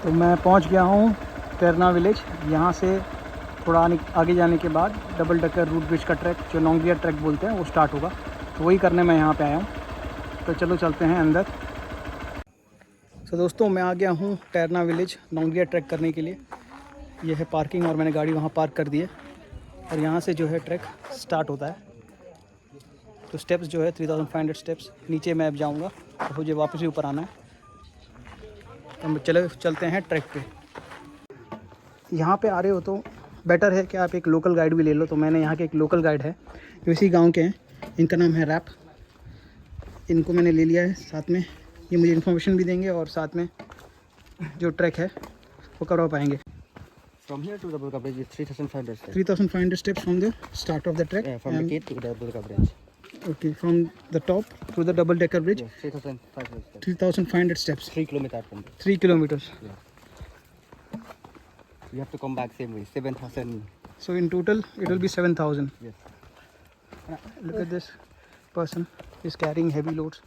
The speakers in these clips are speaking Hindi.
तो मैं पहुंच गया हूं तैरना विलेज। यहां से थोड़ा आगे जाने के बाद डबल डकर रूट ब्रिज का ट्रैक, जो लॉन्गियर ट्रैक बोलते हैं, वो स्टार्ट होगा। तो वही करने मैं यहां पे आया हूं। तो चलो चलते हैं अंदर। तो दोस्तों मैं आ गया हूं तैरना विलेज लॉन्गियर ट्रैक करने के लिए। ये है पार्किंग और मैंने गाड़ी वहाँ पार्क कर दी है। और यहाँ से जो है ट्रैक स्टार्ट होता है। तो स्टेप्स जो है 3500 स्टेप्स, नीचे मैं अब जाऊँगा तो मुझे वापस ही ऊपर आना है। तो चलते हैं ट्रैक पे। यहाँ पे आ रहे हो तो बेटर है कि आप एक लोकल गाइड भी ले लो। तो मैंने यहाँ के एक लोकल गाइड है जो इसी गांव के हैं, इनका नाम है रैप। इनको मैंने ले लिया है साथ में। ये मुझे इन्फॉर्मेशन भी देंगे और साथ में जो ट्रैक है वो करवा पाएंगे। From here to the Bulga Bridge is 3,500 steps. 3,500 steps from the start of the trek. Yeah, from the gate to the Bulga Bridge. Okay, from the top to the double decker bridge. Yes, 3,500 steps. 3,500 steps. 3 kilometers from there. 3 kilometers. Yeah. You have to come back same way, 7,000. So in total it will be 7,000. Yes. Look at this person is carrying heavy loads.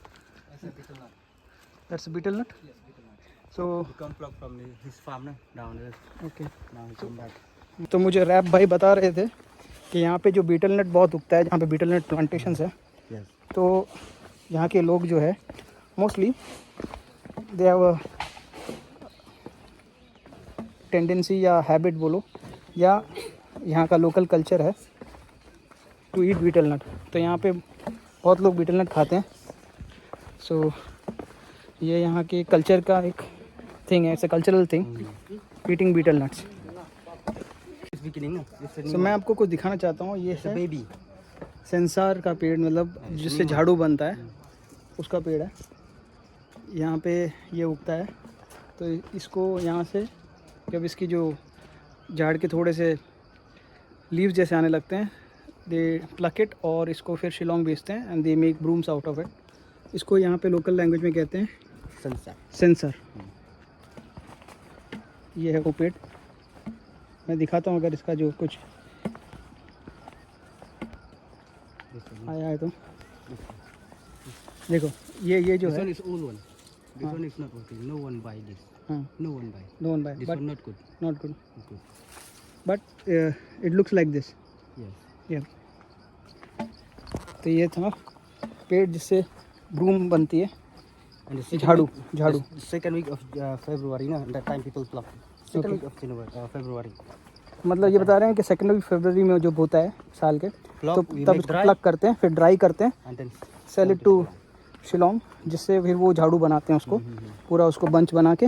That's a betel nut. Yes, betel nut. So You can pluck from his farm down there. okay. Now he come back. तो मुझे रैप भाई बता रहे थे कि यहाँ पे जो बीटल नट बहुत उगता है, जहाँ पे बीटल नट प्लांटेशंस है। Yes. तो यहाँ के लोग जो है mostly they have a tendency या हैबिट बोलो, या यहाँ का लोकल कल्चर है टू ईट बीटल नट। तो यहाँ पे बहुत लोग बीटल नट खाते हैं। सो ये यहाँ के कल्चर का एक थिंग है, it's a cultural thing, eating betel nuts. So मैं आपको कुछ दिखाना चाहता हूँ। ये है बेबी सेंसार का पेड़, मतलब जिससे झाड़ू बनता है, उसका पेड़ है। यहाँ पे ये उगता है। तो इसको यहाँ से जब इसकी जो झाड़ के थोड़े से लीव्स जैसे आने लगते हैं, दे प्लक इट और इसको फिर शिलोंग बेचते हैं and they make brooms out of it. इसको यहाँ पे लोकल लैंग्वेज में कहते हैं सेंसर। ये है वो पेड़। मैं दिखाता हूँ अगर इसका जो कुछ आया है तो देखो, ये जो है This one is old one. This one is not okay. No one buy this. हाँ, No one buy. no one buy, This but one not good. not good, Not good. but it looks like this. Yes. Yeah. तो ये था पेड़ जिससे ब्रूम बनती है, And the second झाड़ू week- झाड़ू। the second week of February, na, that time people pluck. Second Okay. week of January, February. मतलब ये बता रहे हैं कि 2 फरवरी में जो होता है साल के, Pluck, तो we तब make इसको dry. प्लग करते हैं, फिर ड्राई करते हैं, And then sell it to Shillong, जिससे फिर वो झाड़ू बनाते हैं उसको, पूरा उसको बंच बना के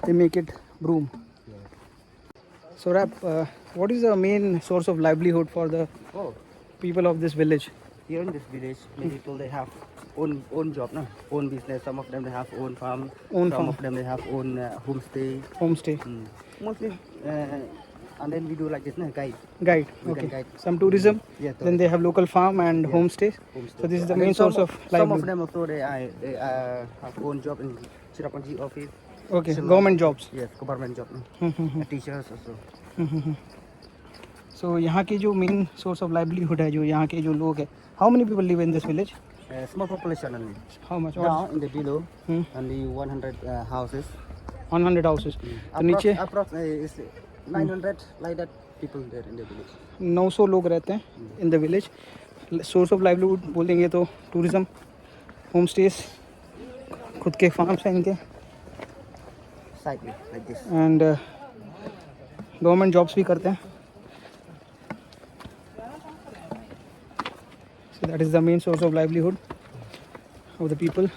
they make it broom. So रैप, what is the main source of livelihood for the oh, people of this village? here in this village, many people they have own job, na, own business. Some of them they have own farm. Own Some farm. of them they have own homestay. Home stay, Mostly, and then we do like this, na, guide. Guide, We can okay, guide. Some tourism, Yeah, then they have local farm and Yes. homestay. homestay. So this is the And main then some source of Some of livelihood. them also they have own job in Cherrapunji office. Okay, Shillong. government jobs. Yes, government job. Na. Teachers also. सो यहाँ की जो मेन सोर्स ऑफ लाइवलीहुड है, जो यहाँ के जो लोग हैं, how many people live in this village? Small population only. How much? Down in the below, Hmm. only 100 houses. 100 houses. तो नीचे approx is 900 like that people there in the village. 900 लोग रहते हैं in the village. Source of livelihood बोलेंगे तो टूरिज़म, होम स्टेज, खुद के फार्म्स हैं इनके, Side way, like this. And government jobs भी करते हैं। So that is the main source of livelihood of the people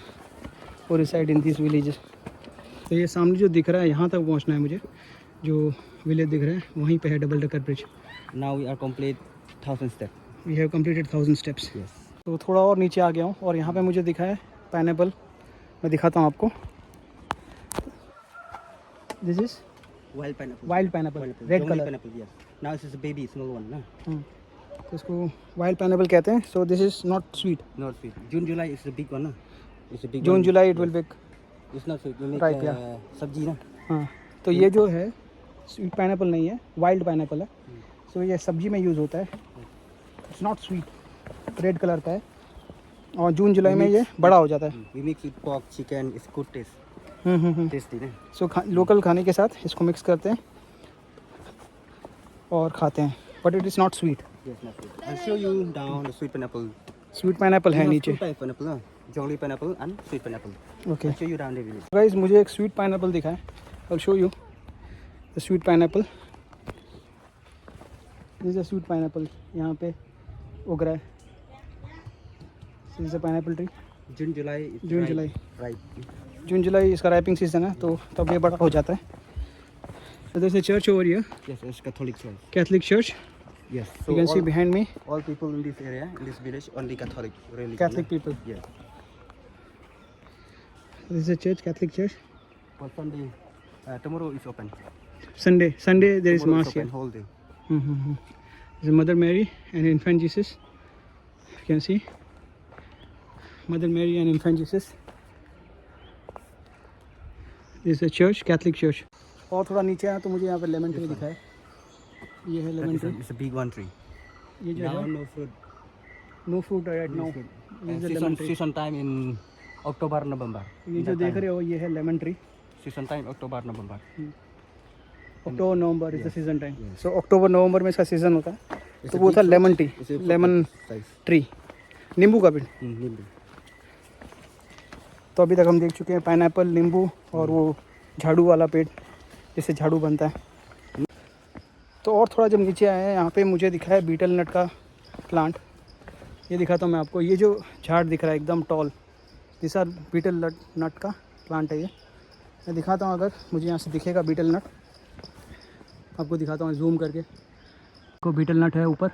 who reside in this villages. तो ये सामने जो दिख रहा है, यहाँ तक पहुँचना है मुझे। जो विलेज दिख रहा है वहीं पे है double decker bridge. Now we are complete 1000 steps. We have completed 1000 steps. Yes. तो थोड़ा और नीचे आ गया हूँ और यहाँ पे मुझे दिखा है पाइनएप्पल। मैं दिखाता हूँ आपको। This is Wild pineapple. Wild pineapple, Wild pineapple. Red Jongli colour. pineapple, yes. Now this is a baby, small one, na? तो इसको वाइल्ड पाइनएप्पल कहते हैं। So this is not sweet. Not sweet. June, July is the big one, na? It's a big June one. July it will big. It's not sweet. We make Right, yeah. sabji, na? हाँ, तो ये जो है स्वीट पाइनएप्पल नहीं है, वाइल्ड पाइनएप्पल है। सो ये सब्जी में यूज़ होता है। It's not sweet, red colour का है और जून जुलाई में ये बड़ा हो जाता है। We mix with pork, chicken. It's good taste. Tasty ना। सो लोकल खाने के साथ इसको मिक्स करते हैं और खाते हैं, but it is not sweet. Yes, not sweet. I'll show you down the sweet pineapple. Sweet pineapple We है have नीचे। two type pineapple, jolly pineapple and sweet pineapple. Okay I'll show you down the village. Guys, मुझे एक स्वीट पाइनएप्पल दिखा है, I will show you the sweet pineapple. This is a sweet pineapple, यहाँ पे उग रहा है। This is a pineapple tree. June, July. it's June, ripe- July. Ripe. जून जुलाई इसका राइपिंग सीजन है, तो तब ये बड़ा हो जाता है। So there's a church over here, Yes, it's Catholic church. Catholic church. Yes. You can see behind me, all people in this area, in this village, only Catholic religion. Catholic people. Yeah. This is a church, Catholic church. But Sunday, tomorrow is open. Sunday there is Tomorrow mass is open here. whole day. There's a Mother Mary and Infant Jesus. You can see Mother Mary and Infant Jesus. This is a church, Catholic church. और थोड़ा नीचे आया तो मुझे यहाँ पे लेमन ट्री दिखा है। ये है lemon tree. It's a big one tree. ये जो Now है no fruit. No fruit right now. And season time in October, November. ये जो देख रहे हो ये है lemon tree. Season time October, November. October November is the season time. Yes. सो अक्टूबर नवंबर में इसका सीजन होता है। It's तो a वो big था fruit. Lemon tea, It's a lemon size. Tree, नींबू का पेड़। Nimbu. तो अभी तक हम देख चुके हैं पाइनएप्पल, नींबू और वो झाड़ू वाला पेड़ जिससे झाड़ू बनता है। तो और थोड़ा जब नीचे आए हैं यहाँ पे मुझे दिखा है बीटल नट का प्लांट। ये दिखाता हूँ मैं आपको, ये जो झाड़ दिख रहा है एकदम tall, this are betel nut का प्लांट है ये। मैं दिखाता हूँ, अगर मुझे यहाँ से दिखेगा बीटल नट, आपको दिखाता हूँ जूम करके। को बीटल नट है ऊपर,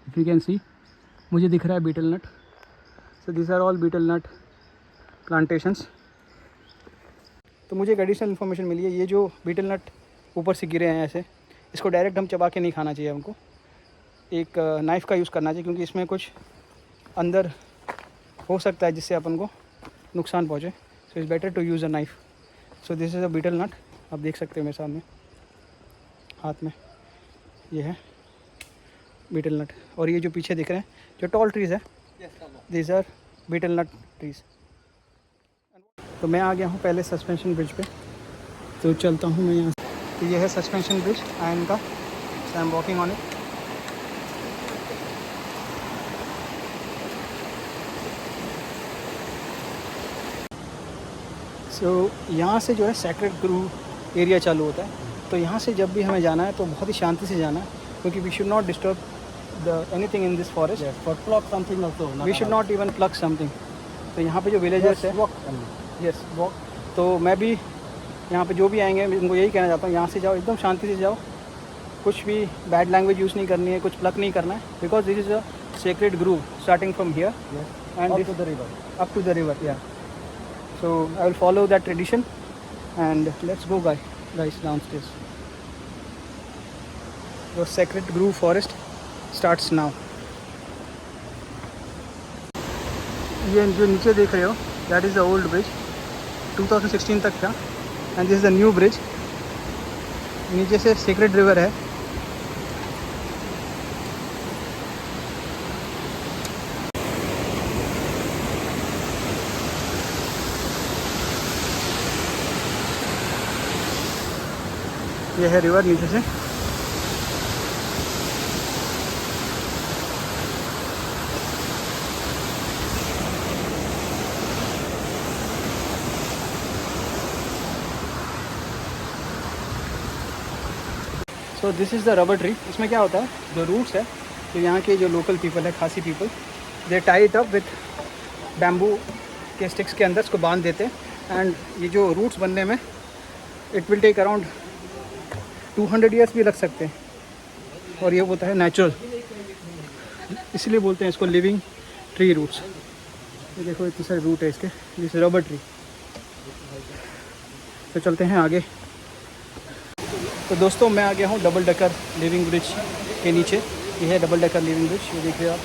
इफ यू कैन सी, मुझे दिख रहा है betel nut. So this are all betel nut plantations. तो मुझे एक एडिशनल इन्फॉर्मेशन मिली है, ये जो बीटल नट ऊपर से गिरे हैं ऐसे, इसको डायरेक्ट हम चबा के नहीं खाना चाहिए हमको, एक नाइफ़ का यूज़ करना चाहिए, क्योंकि इसमें कुछ अंदर हो सकता है जिससे अपन को नुकसान पहुँचे। So it's better to use a knife. So this is a betel nut, आप देख सकते हो मेरे सामने हाथ में, ये है बीटल नट। और ये जो पीछे दिख रहे हैं जो टॉल ट्रीज़ है, this are betel nut trees. तो मैं आ गया हूँ पहले सस्पेंशन ब्रिज पे, तो चलता हूँ मैं यहाँ। तो ये है सस्पेंशन ब्रिज आयन का, I am walking on it. So यहाँ से जो है सेक्रेड ग्रूव एरिया चालू होता है। तो यहाँ से जब भी हमें जाना है तो बहुत ही शांति से जाना है, क्योंकि we should not disturb the anything in this forest. Yes, for pluck something also. We should not even pluck something. तो यहाँ पे जो विलेजर्स है, walk only. Yes walk. तो मैं भी यहाँ पे जो भी आएंगे उनको यही कहना चाहता हूँ, यहाँ से जाओ एकदम शांति से जाओ, कुछ भी बैड लैंग्वेज यूज़ नहीं करनी है, कुछ प्लक नहीं करना है, because this is a sacred groove starting from here Yes. And Up to the river. up to the river, yeah. So I will follow that tradition and let's go guys downstairs. The Sacred Grove Forest starts now. ये जो नीचे देख रहे हो, that is the old bridge, 2016 तक था, and this is the new bridge. नीचे से Sacred River है। ये है रिवर नीचे से। सो this is the rubber tree. इसमें क्या होता है, जो रूट्स है, तो यहाँ के जो लोकल पीपल है, खासी people, they tie it up with bamboo के स्टिक्स के अंदर इसको बांध देते हैं। एंड ये जो रूट्स बनने में it will take around 200 years भी लग सकते हैं। और ये होता है नेचुरल, इसलिए बोलते हैं इसको लिविंग ट्री रूट्स। ये देखो इतने सारे रूट है इसके, जिस रबर ट्री। तो चलते हैं आगे। तो दोस्तों मैं आ गया हूँ डबल डेकर लिविंग ब्रिज के नीचे। ये है डबल डेकर लिविंग ब्रिज, ये देख रहे हो आप।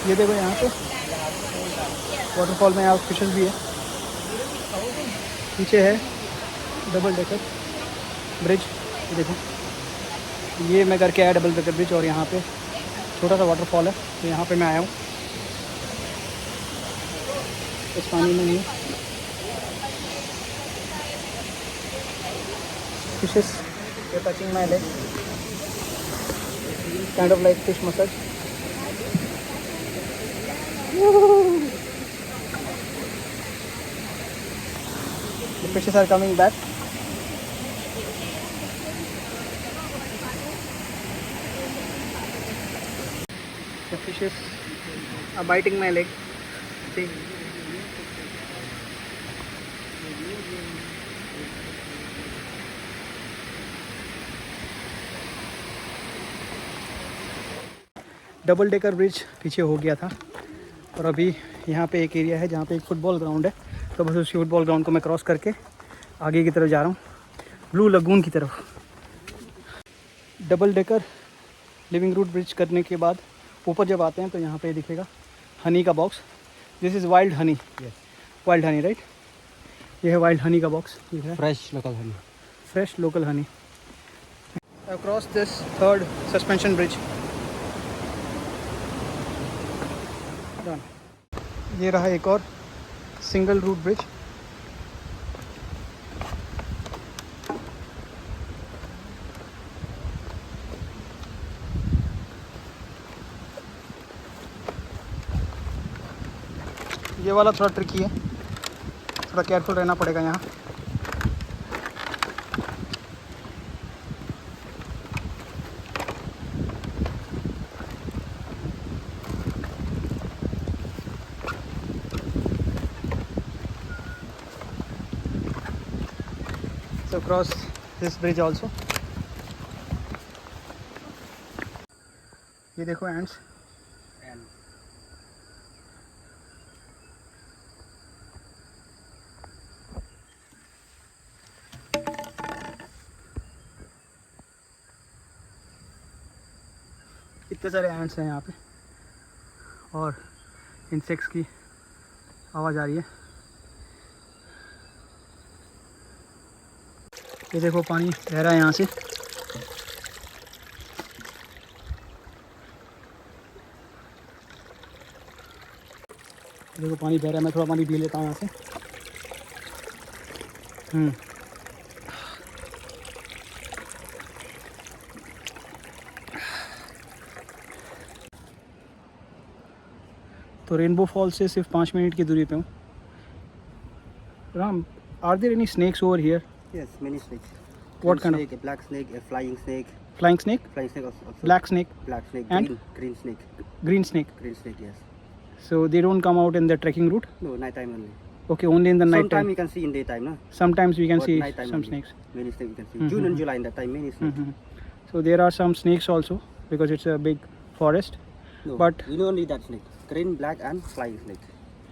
ये देखो यहाँ पे वाटरफॉल में यहाँ फिशेस भी है। पीछे है डबल डेकर ब्रिज, ये देखो। ये मैं करके आया डबल डेकर ब्रिज, और यहाँ पे छोटा सा वाटरफॉल है, तो यहाँ पे मैं आया हूँ। इस पानी में नहीं। Fishes you're touching my leg, kind of like fish massage. The fishes are coming back. The fishes are biting my leg. See. Double decker bridge पीछे हो गया था और अभी यहाँ पे एक एरिया है जहाँ पे एक फुटबॉल ग्राउंड है, तो बस उसी फुटबॉल ग्राउंड को मैं क्रॉस करके आगे की तरफ जा रहा हूँ, ब्लू लगून की तरफ। Double decker living root bridge करने के बाद ऊपर जब आते हैं तो यहाँ पे दिखेगा हनी का box. This is wild Honey. Wild Honey right, ये है वाइल्ड हनी का box. Fresh local honey. Fresh local Honey. Across this third suspension bridge. Done. ये रहा एक और सिंगल रूट ब्रिज। ये वाला थोड़ा ट्रिकी है, थोड़ा केयरफुल रहना पड़ेगा यहाँ। So cross this bridge also. ये देखो एंड्स। And इतने सारे एंड्स हैं यहाँ पे और इंसेक्ट्स की आवाज़ आ रही है। ये देखो पानी बह रहा है यहाँ से। देखो पानी बह रहा है, मैं थोड़ा पानी पी लेता हूँ यहाँ से। तो रेनबो फॉल से सिर्फ 5 मिनट की दूरी पे हूँ। Ram, are there any snakes over here? yes, many snakes. What kind of- snake, a black snake, a flying snake, flying snake, flying snake also. Black snake, Black snake, And? green snake, green snake. green snake. Yes. So they don't come out in the trekking route? No, nighttime only. Okay, only in the night Sometime time. you can see in daytime, no? Sometimes we can But see nighttime some only. snakes. Many snakes you can see. Mhm. June and July in that time, many snakes. Mhm. So there are some snakes also because it's a big forest. No, But- we know only that snake. Green, black, and flying snake.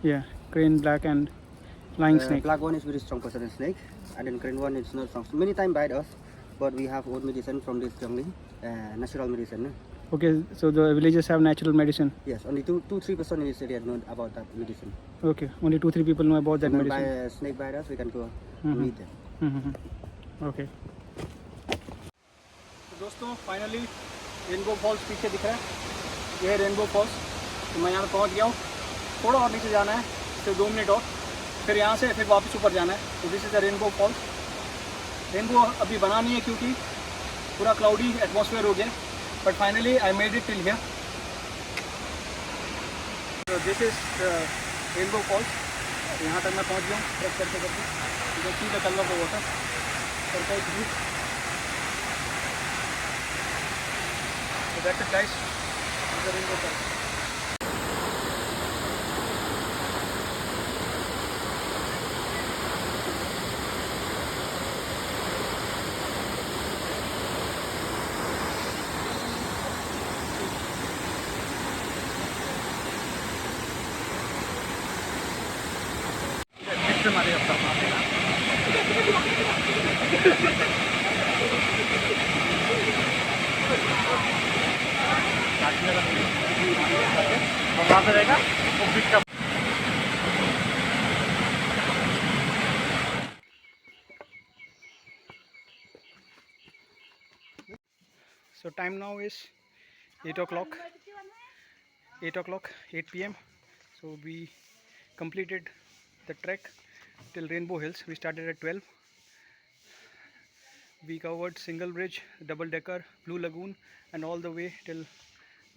Yeah, green, black, and flying snake. Black one is very strong poisonous snake, and then green one is not strong. So many time bite us, but we have old medicine from this jungle, natural medicine. No? Okay, so the villages have natural medicine. Yes, only 2-3% in this area know about that medicine. Okay, only 2-3 people know about that When by medicine. a snake bite us, we can go Mhm. meet them. Okay. दोस्तों फाइनली रेनबो फॉल्स पीछे दिख रहा है, ये है रेनबो फॉल्स। तो मैं यहाँ पे पहुँच गया हूँ। थोड़ा और नीचे जाना है, सिर्फ 2 मिनट और, फिर यहाँ से फिर वापस ऊपर जाना है। तो this is the rainbow falls. Rainbow अभी बना नहीं है क्योंकि पूरा क्लाउडी एटमॉस्फेयर हो गया, but finally I made it till here. तो दिस इज़ रेनबो फॉल्स। यहाँ तक मैं पहुँच गया हूँ ट्रैक करते करते। You can see the color of the water. Perfect view. So that's it guys. This is the rainbow falls. So time now is 8 o'clock, 8 p.m. So we completed the trek till Rainbow Hills. We started at 12. We covered Single Bridge, Double Decker, Blue Lagoon, and all the way till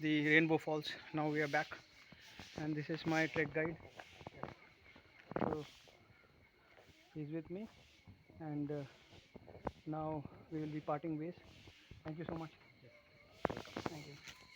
the Rainbow Falls. Now we are back, and this is my trek guide. So he's with me, and now we will be parting ways. Thank you so much. Thank you.